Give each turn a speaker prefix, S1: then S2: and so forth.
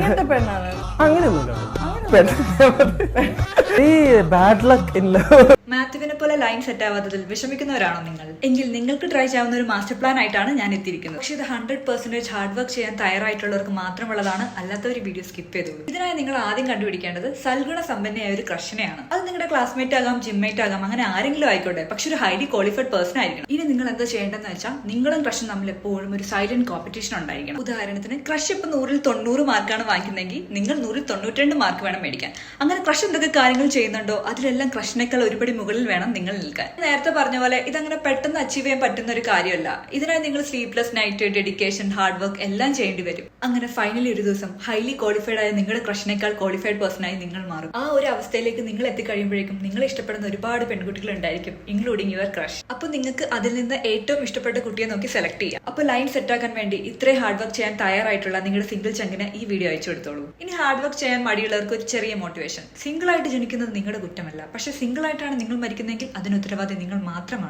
S1: അങ്ങനത്തെ പെണ്ണാണ്.
S2: അങ്ങനെയൊന്നുമില്ല. ഈ ബാഡ് ലക്ക് ഇല്ല.
S3: മാത്യുവിനെ പോലെ ലൈൻ സെറ്റ് ആവാത്തതിൽ വിഷമിക്കുന്നവരാണോ നിങ്ങൾ? എങ്കിൽ നിങ്ങൾക്ക് ട്രൈ ചെയ്യാവുന്ന ഒരു മാസ്റ്റർ പ്ലാൻ ആയിട്ടാണ് ഞാൻ എത്തിയിരിക്കുന്നത്. പക്ഷേ ഇത് 100% ഹാർഡ് വർക്ക് ചെയ്യാൻ തയ്യാറായിട്ടുള്ളവർക്ക് മാത്രമുള്ളതാണ്. അല്ലാത്തവർ വീഡിയോ സ്കിപ്പ് ചെയ്തോളൂ. ഇതിനായി നിങ്ങൾ ആദ്യം കണ്ടുപിടിക്കേണ്ടത് സൽഗുണ സമ്പന്നയായ ഒരു ക്രഷിനെയാണ്. അത് നിങ്ങളുടെ ക്ലാസ്മേറ്റ് ആകാം, ജിമ്മേറ്റ് ആകാം, അങ്ങനെ ആരെങ്കിലും ആയിക്കോട്ടെ. പക്ഷെ ഒരു ഹൈലി ക്വാളിഫൈഡ് പേഴ്സൺ ആയിരിക്കണം. ഇനി നിങ്ങൾ എന്താ ചെയ്യേണ്ടതെന്ന് വെച്ചാൽ നിങ്ങളും ക്രഷും തമ്മിൽ എപ്പോഴും ഒരു സൈലന്റ് കോമ്പറ്റീഷൻ ഉണ്ടായിരിക്കണം. ഉദാഹരണത്തിന് ക്രഷ് ഇപ്പൊ 100-ൽ 90 മാർക്കാണ് വാങ്ങിക്കുന്നതെങ്കിൽ നിങ്ങൾ 100-ൽ 92 മാർക്ക് വേണം മേടിക്കാൻ. അങ്ങനെ ക്രഷ് എന്തൊക്കെ കാര്യങ്ങൾ ചെയ്യുന്നുണ്ടോ അതിലെല്ലാം ക്രഷിനേക്കാൾ ഒരുപടി മുകളിൽ വേണം നിങ്ങൾ നിൽക്കാൻ. നേരത്തെ പറഞ്ഞ പോലെ ഇതങ്ങനെ പെട്ടെന്ന് അച്ചീവ് ചെയ്യാൻ പറ്റുന്ന ഒരു കാര്യമല്ല. ഇതിനായി നിങ്ങൾ sleepless night, dedication, hard work എല്ലാം ചെയ്യേണ്ടി വരും. അങ്ങനെ ഫൈനലി ഒരു ദിവസം ഹൈലി ക്വാളിഫൈഡ് ആയ നിങ്ങളുടെ ക്രഷിനേക്കാൾ ക്വാളിഫൈഡ് പേഴ്സണായി നിങ്ങൾ മാറും. ആ ഒരു അവസ്ഥയിലേക്ക് നിങ്ങൾ എത്തിക്കഴിയുമ്പോഴേക്കും നിങ്ങൾ ഇഷ്ടപ്പെടുന്ന ഒരുപാട് പെൺകുട്ടികൾ ഉണ്ടായിരിക്കും, ഇൻക്ലൂഡിങ് യുവർ ക്രഷ്. അപ്പൊ നിങ്ങൾക്ക് അതിൽ നിന്ന് ഏറ്റവും ഇഷ്ടപ്പെട്ട കുട്ടിയെ നോക്കി സെലക്ട് ചെയ്യാം. അപ്പൊ ലൈൻ സെറ്റ് ആക്കാൻ വേണ്ടി ഇത്രയും ഹാർഡ് വർക്ക് ചെയ്യാൻ തയ്യാറായിട്ടുള്ള നിങ്ങളുടെ സിംഗിൾ ചങ്കിന് ഈ വീഡിയോ അയച്ചു കൊടുത്തോളൂ. ഇനി ഹാർഡ് വർക്ക് ചെയ്യാൻ മടിയുള്ളവർക്ക് ഒരു ചെറിയ മോട്ടിവേഷൻ. സിംഗിൾ ആയിട്ട് ജനിക്കുന്നത് നിങ്ങളുടെ കുറ്റമല്ല. പക്ഷെ സിംഗിൾ ആയിട്ടാണ് നിങ്ങൾ മരിക്കുന്നതെങ്കിൽ അതിന് ഉത്തരവാദി നിങ്ങൾ മാത്രമാണ്.